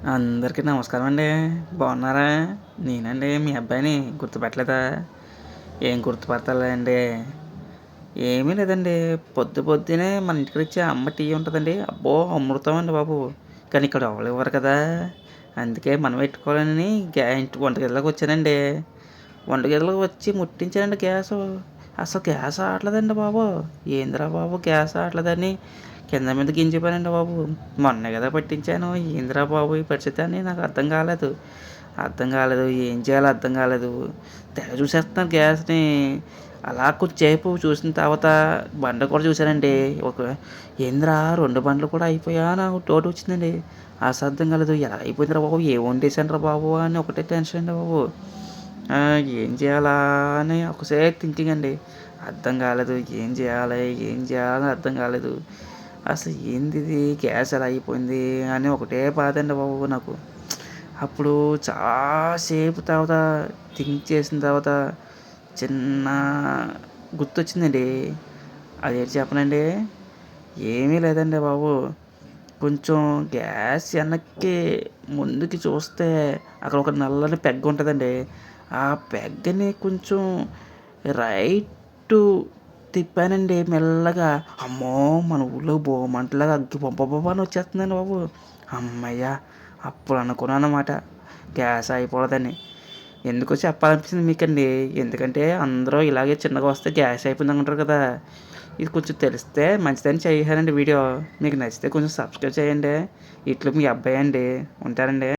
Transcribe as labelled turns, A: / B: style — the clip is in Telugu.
A: అందరికీ నమస్కారం అండి. బాగున్నారా? నేనండి మీ అబ్బాయిని గుర్తుపట్టలేదా? ఏం గుర్తుపడతానులేండి. ఏమీ లేదండి. పొద్దున్నే మన ఇంటికొచ్చే అమ్మ టీ ఉంటదండి. అబ్బో! అమృతం అండి బాబు. కానీ ఇక్కడ ఎవరు ఇవ్వరు కదా! అందుకే మనం పెట్టుకోవాలని వంటగదిలోకి వచ్చానండి. వంటగదిలోకి వచ్చి ముట్టించానండి గ్యాసు. అసలు గ్యాస్ ఆగట్లేదండి బాబు. ఏందిరా బాబు గ్యాస్ ఆగట్లేదని కింద మీద గింజిపోయానండి బాబు. మొన్నే కదా పట్టించాను. ఏందిరా బాబు ఈ పరిస్థితి అని నాకు అర్థం కాలేదు. ఏం చేయాలో అర్థం కాలేదు. తెగ చూసేస్తున్నాను గ్యాస్‌ని. అలా కొంచెంసేపు చూసిన తర్వాత బండ కూడా చూసానండి. ఏందిరా 2 బండ్లు కూడా అయిపోయా నాకు డౌటొచ్చిందండి. అర్థం కాలేదు. ఎలా అయిపోయిందిరా బాబు! ఏం వండేసానురా బాబు అని ఒకటే టెన్షన్ అండి బాబు. ఏం చేయాలా అని ఒకసేపు థింకింగ్ అండి. అర్థం కాలేదు. ఏం చేయాలని అర్థం కాలేదు. అసలు ఏందిది గ్యాస్ ఎలా అయిపోయింది అని ఒకటే బాధండి బాబు నాకు. అప్పుడు చాలా సేపు తర్వాత థింక్ చేసిన తర్వాత చిన్న గుర్తొచ్చిందండి. అదేంటి చెప్పనండి? ఏమీ లేదండి బాబు. కొంచెం గ్యాస్ వెనక్కి ముందుకి చూస్తే అక్కడ ఒక నల్లని పెగ్ ఉంటదండి. ఆ పెగ్‌ని కొంచెం రైటు తిప్పానండి మెల్లగా. అమ్మో! మన ఊర్లో మంటలాగా అగ్గి అని వచ్చేస్తుందండి బాబు. హమ్మయ్య! అప్పుడు అనుకున్నానన్నమాట గ్యాస్ అయిపోలేదని. ఎందుకో చెప్పాలనిపించింది మీకండి. ఎందుకంటే అందరూ ఇలాగే చిన్నగా వస్తే గ్యాస్ అయిపోయిందనుకుంటారు కదా! ఇది కొంచెం తెలిస్తే మంచిదని చేశానండి వీడియో. మీకు నచ్చితే కొంచెం సబ్స్క్రైబ్ చేయండి. ఇట్లు మీ అబ్బాయి అండి. ఉంటానండి.